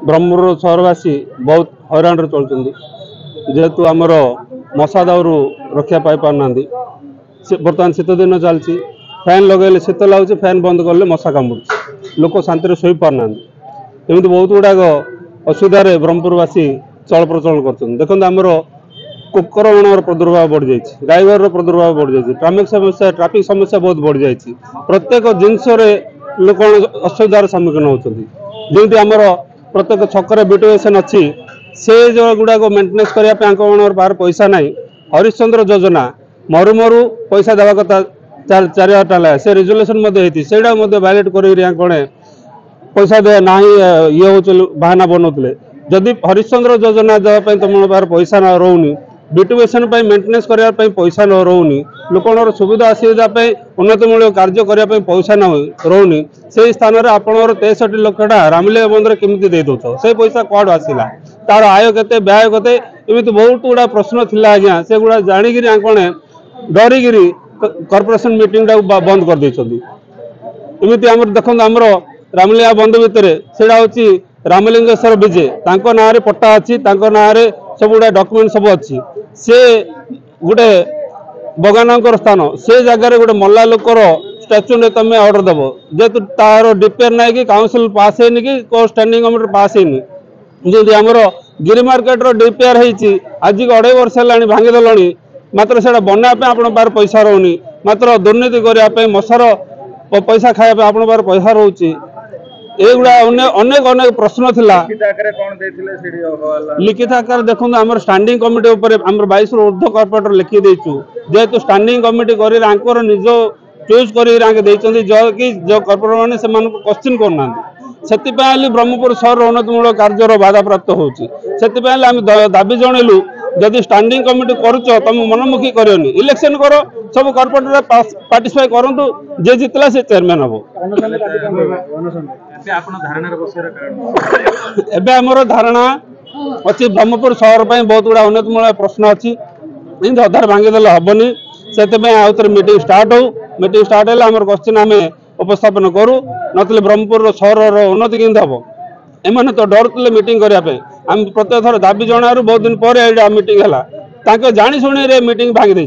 ब्रह्मपुर सहरवासी बहुत हैरान चलते जेहेतु आमर मशा दाउरू रक्षा पाई पारना बर्तमान शीत दिन चलती फैन लगे शीत लगुच फैन बंद कले मशा कामुड़ लोक शांति शोई पारना एमती बहुत गुड़ाक असुविधार ब्रह्मपुरवासी चल प्रचल कर देखते आमर कुकरमणर प्रादुर्भाव बढ़ जाए गाईघर प्रादुर्भाव बढ़ जाए ट्राफिक समस्या बहुत बढ़ जाए प्रत्येक जिनस लोक असुविधार सम्मुखीन होती जमी आमर प्रत्येक छक ब्यूटिफिकेशन अच्छी से जो गुड़ाक मेन्टेनेंस करने बाहर पैसा ना हरिश्चंद्र योजना मरु मरु पैसा देवा कथा 4,000 टका से रिजोल्यूशन से वायलेट कर पैसा दे ना ये हूँ बाहाना बनाते जदि हरिश्चंद्र योजना देवाई तुम बाहर पैसा न रोनी ब्यूटिफिकेशन मेन्टेनेंस करने पैसा न रोनी लोक सुविधा असुविधा उन्नतमूलक कार्य करने पैसा न रोनी से स्थान में आपंकर 63 लाख रामलीला बंधर केमी दे दौ से पैसा कौड़ आसला तार आय के व्यय के एमती बहुत गुड़ा प्रश्न थिला आज्ञा से गुड़ा जाणिक डरिकी कॉर्पोरेशन मीटिंग बंद कर देमती आम देखो आमर रामलीला बंद भितर से हूँ रामलिंगेश्वर विजे ना पट्टा अच्छी ना सब गुड़ा डॉक्यूमेंट सब अच्छी से गोटे बगानकर स्थान से जगार गोटे मल्ला लोकर स्टाच्यू ने तुम ऑर्डर दब जेहेतु तार डिपेयर ना कि काउंसिल पास है कि स्टैंडिंग कमिटी पास है जमी आमर गिरी मार्केट डिपेयर होती आज की 2.5 वर्ष है भांगीदेल मात्र से बनापे आप बाहर पैसा रोनी मात्र दुर्नीति करने मशार पैसा खायापे आप बाहर पैसा रोचे एगुड़ा अनेक अनेक प्रश्न थिला लिखित आकार देखो आम स्टैंडिंग कमिटी आम 22 ऊर्ध्व कॉर्पोरेटर लिखी देचु जेहेतु स्टैंडिंग कमिटी कर निज चूज कर जो कॉर्पोरेटर मैंने से क्वेश्चन करना से ब्रह्मपुर सहर उन्नतमूलक कार्यर बाधा प्राप्त होती दाबी जनइलु जदि स्टैंडिंग कमिटी करुच तुम मनमुखी करनी इलेक्शन कर सब कॉर्पोरेटर पार्टिसिपेट करूँ जे जितला से चेयरमैन हम एबे आमर धारणा अच्छी ब्रह्मपुर सहर पर बहुत गुड़ा उन्नतमूलक प्रश्न अच्छी अधार भांगीदेले हेनी से आउे मीटिंग स्टार्ट हो मीटिंग स्टार्ट है आम क्वेश्चन आम उपस्थापन करूँ नतले ब्रह्मपुर सहर उन्नति केमती हम एम तो डर मीटिंग करने आम प्रत्येक थर दाबी जनारू बहुत दिन पर मीटिंग है जाणी शुणी मीटिंग भांगी